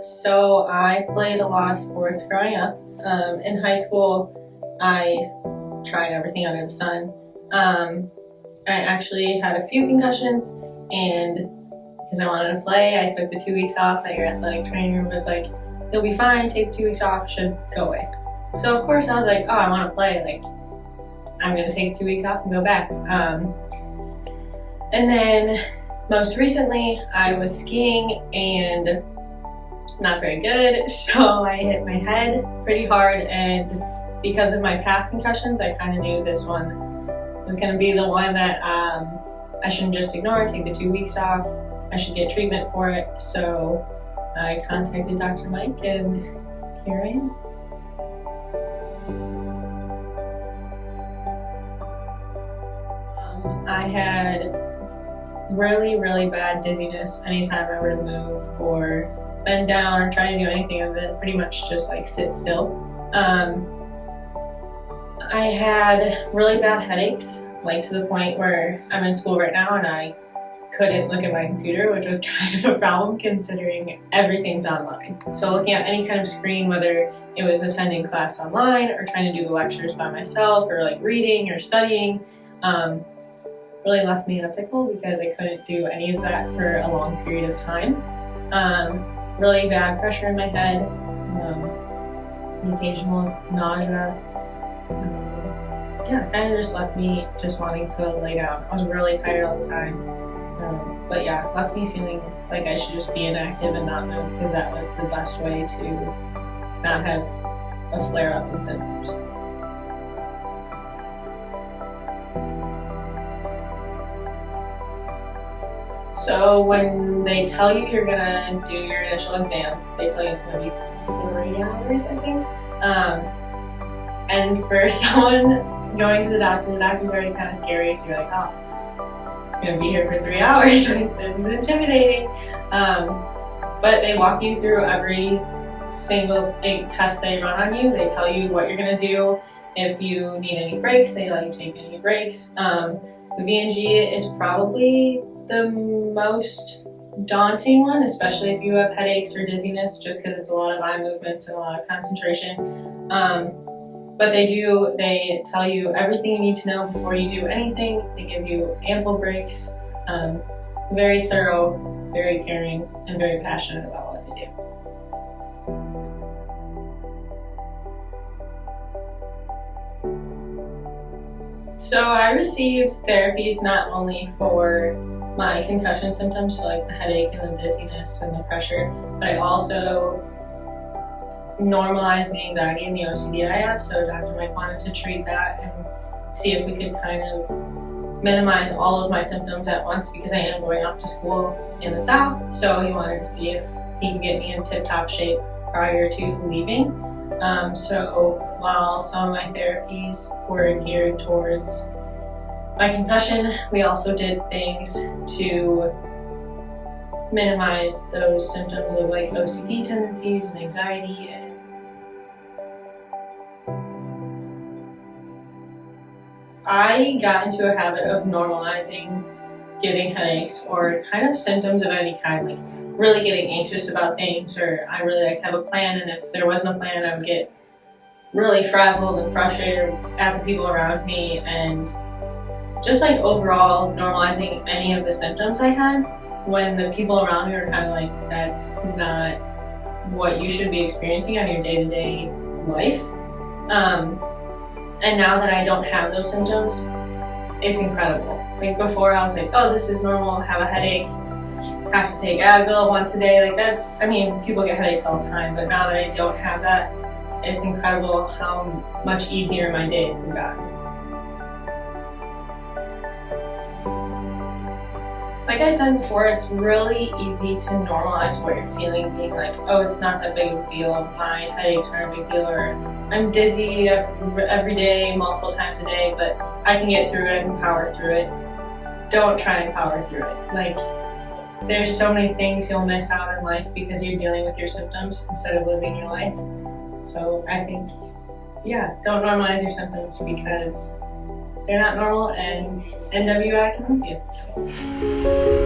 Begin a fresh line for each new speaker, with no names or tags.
So I played a lot of sports growing up. In high school, I tried everything under the sun. I actually had a few concussions, and because I wanted to play, I took the 2 weeks off. Your athletic trainer was like, "You'll be fine, take 2 weeks off, should go away." So of course I was like, oh, I want to play, like, I'm gonna take 2 weeks off and go back. And then most recently I was skiing and not very good, so I hit my head pretty hard, and because of my past concussions, I kind of knew this one was going to be the one that I shouldn't just ignore, take the 2 weeks off, I should get treatment for it. So I contacted Dr. Mike, and here I am. I had really bad dizziness anytime I would move or bend down or try to do anything other than pretty much just like sit still. I had really bad headaches, like to the point where I'm in school right now and I couldn't look at my computer, which was kind of a problem considering everything's online. So looking at any kind of screen, whether it was attending class online or trying to do the lectures by myself or like reading or studying, really left me in a pickle because I couldn't do any of that for a long period of time. Really bad pressure in my head, the occasional nausea. Yeah, kind of just left me just wanting to lay down. I was really tired all the time. But yeah, left me feeling like I should just be inactive and not move because that was the best way to not have a flare-up in symptoms. So when they tell you you're gonna do your initial exam, they tell you it's gonna be 3 hours, I think. And for someone going to the doctor's already kind of scary, so you're like, oh, I'm gonna be here for 3 hours, like, this is intimidating. But they walk you through every single big test they run on you. They tell you what you're gonna do. If you need any breaks, they let you take any breaks. The VNG is probably the most daunting one, especially if you have headaches or dizziness, just because it's a lot of eye movements and a lot of concentration. But they tell you everything you need to know before you do anything. They give you ample breaks, very thorough, very caring, and very passionate about what they do. So I received therapies not only for my concussion symptoms, so like the headache and the dizziness and the pressure, but I also normalized the anxiety and the OCD I have. So Dr. Mike wanted to treat that and see if we could kind of minimize all of my symptoms at once because I am going off to school in the South. So he wanted to see if he could get me in tip-top shape prior to leaving. So while some of my therapies were geared towards my concussion, we also did things to minimize those symptoms of like OCD tendencies and anxiety. I got into a habit of normalizing getting headaches or kind of symptoms of any kind, like really getting anxious about things, or I really like to have a plan, and if there wasn't a plan, I would get really frazzled and frustrated at the people around me, and just like overall normalizing any of the symptoms I had when the people around me were kind of like, that's not what you should be experiencing on your day-to-day life. And now that I don't have those symptoms, it's incredible. Like before I was like, oh, this is normal, have a headache, have to take Advil once a day. Like that's, I mean, people get headaches all the time, but now that I don't have that, it's incredible how much easier my days have gotten. Like I said before, it's really easy to normalize what you're feeling, being like, oh, it's not that big of a deal, my headaches aren't a big deal, or I'm dizzy every day, multiple times a day, but I can get through it, I can power through it. Don't try and power through it. Like, there's so many things you'll miss out in life because you're dealing with your symptoms instead of living your life. So I think, yeah, don't normalize your symptoms because they're not normal, and NWI can help you.